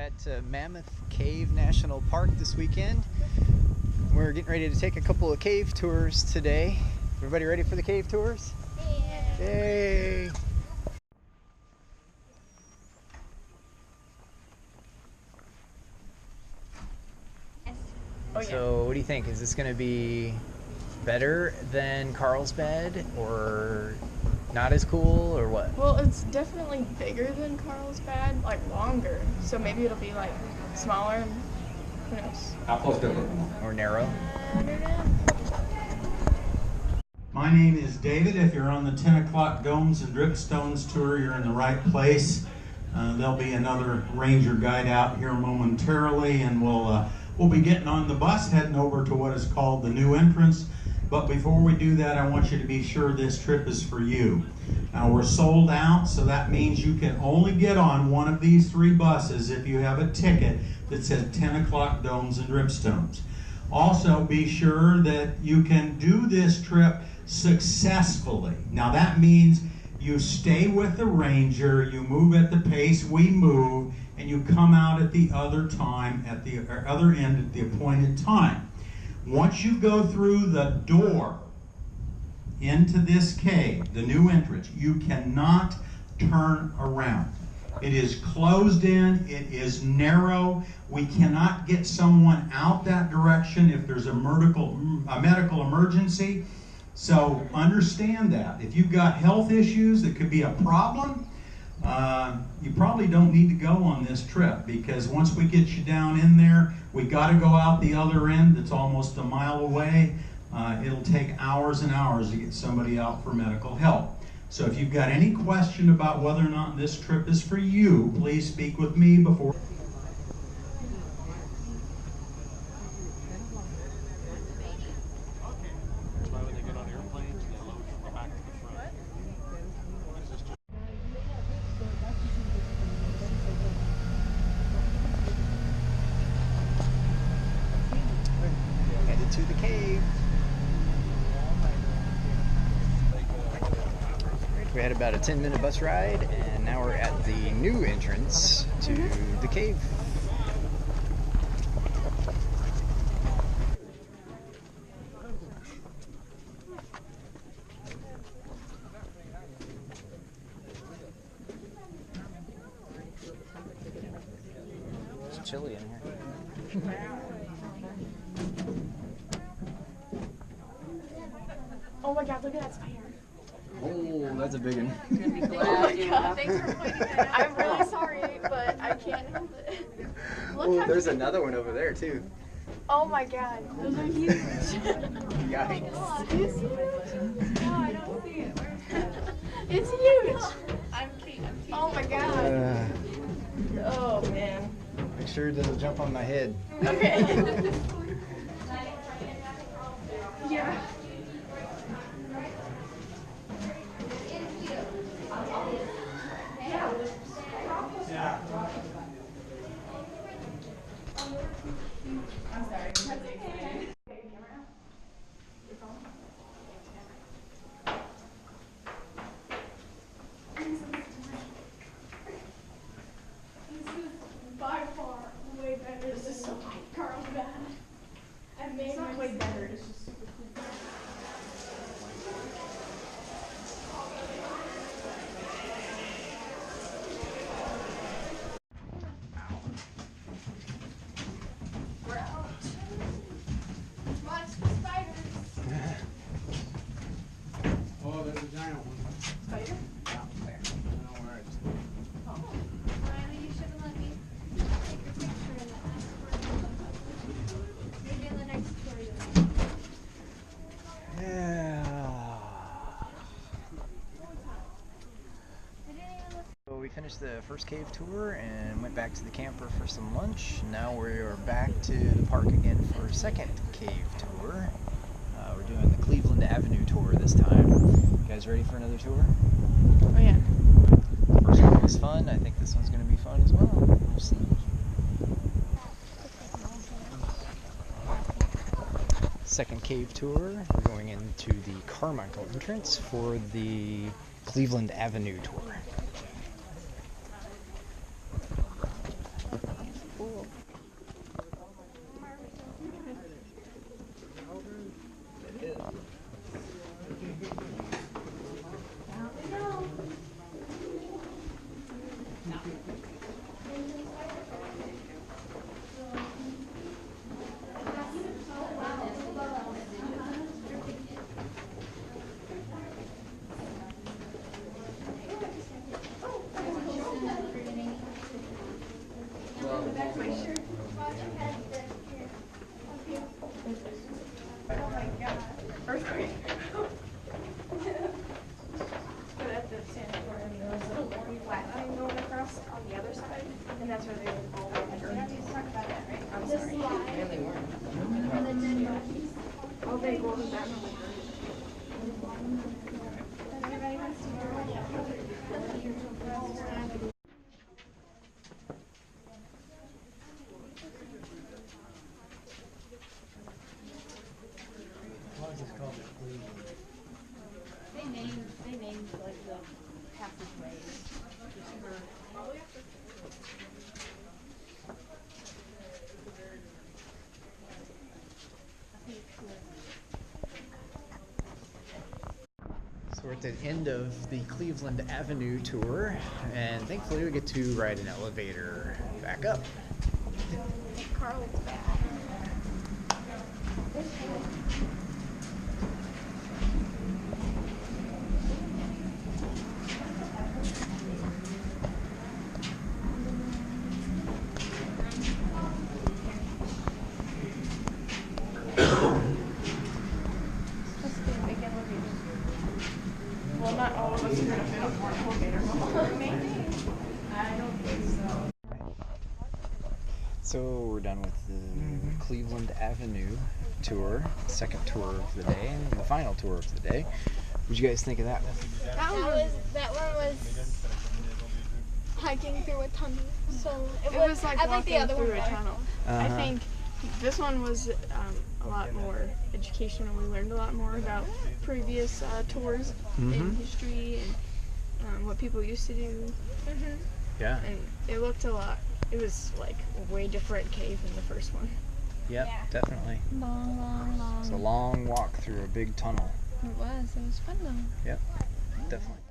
at Mammoth Cave National Park this weekend. We're getting ready to take a couple of cave tours today. Everybody ready for the cave tours? Yeah. Yay! Oh, yeah. So what do you think? Is this going to be better than Carlsbad or not as cool or what? Well, it's definitely bigger than Carlsbad, like longer. So maybe it'll be like smaller and who knows? How close to it? Or narrow? My name is David. If you're on the 10 o'clock Domes and Dripstones tour, you're in the right place. There'll be another ranger guide out here momentarily, and we'll be getting on the bus heading over to what is called the new entrance. But before we do that, I want you to be sure this trip is for you. Now, we're sold out, so that means you can only get on one of these 3 buses if you have a ticket that says 10 o'clock Domes and Dripstones. Also, be sure that you can do this trip successfully. Now, that means you stay with the ranger, you move at the pace we move, and you come out at the other time, at the other end at the appointed time. Once you go through the door into this cave, the new entrance, you cannot turn around. It is closed in, it is narrow. We cannot get someone out that direction if there's a medical emergency. So understand that. If you've got health issues that could be a problem, you probably don't need to go on this trip, because once we get you down in there, we got to go out the other end that's almost a mile away. It'll take hours and hours to get somebody out for medical help. So if you've got any question about whether or not this trip is for you, please speak with me before. Headed to the cave. We had about a 10-minute bus ride, and now we're at the new entrance to the cave. It's chilly in here. Oh my God! Look at that spider. Oh, that's a big one. Oh my God! Thanks for pointing that out. I'm really sorry, but I can't help it. Look Oh, how there's another one over there too. Oh my God! Those are huge. Yikes. Do you see it? No, I don't see it. It's huge. I'm teasing. Oh my God. Oh man. Make sure it doesn't jump on my head. Okay. Yeah. I'm sorry. This is by far way better. This is so like Carlsbad. I've made it's not way better. It's just super cool. We're out. Watch the spiders. Oh, there's a giant one. Spider? Yeah, there. I don't know where it is. Oh. Riley, you should have let me take your picture in that. Maybe in the next tour. Yeah. So we finished the first cave tour and went back to the camper for some lunch. Now we are back to the park again for a second cave tour. We're doing the Cleveland Avenue tour this time. You guys ready for another tour? Oh yeah. First one was fun. I think this one's going to be fun as well. We'll see. Second cave tour. We're going into the Carmichael entrance for the Cleveland Avenue tour. And that's where they all went. I'm The sorry. slide. Really weren't. And the dead bodies. Oh, they go to that. Everybody wants to go. They named like the passageways. So we're at the end of the Cleveland Avenue tour, and thankfully we get to ride an elevator back up. Carl's back. Must be a big elevator. Well, not all of us are gonna fit on one elevator. Maybe. I don't think so. So we're done with the Cleveland Avenue tour, second tour of the day, and the final tour of the day. What'd you guys think of that one? That one was hiking through a tunnel. So It was like I like walking the other through one a better. tunnel. I Uh-huh. think this one was a lot more educational. We learned a lot more about previous tours in Mhm. history and what people used to do. Yeah. And it looked a lot. It was like a way different cave than the first one. Yep, definitely. Long. It's a long walk through a big tunnel. It was fun though. Yep, definitely.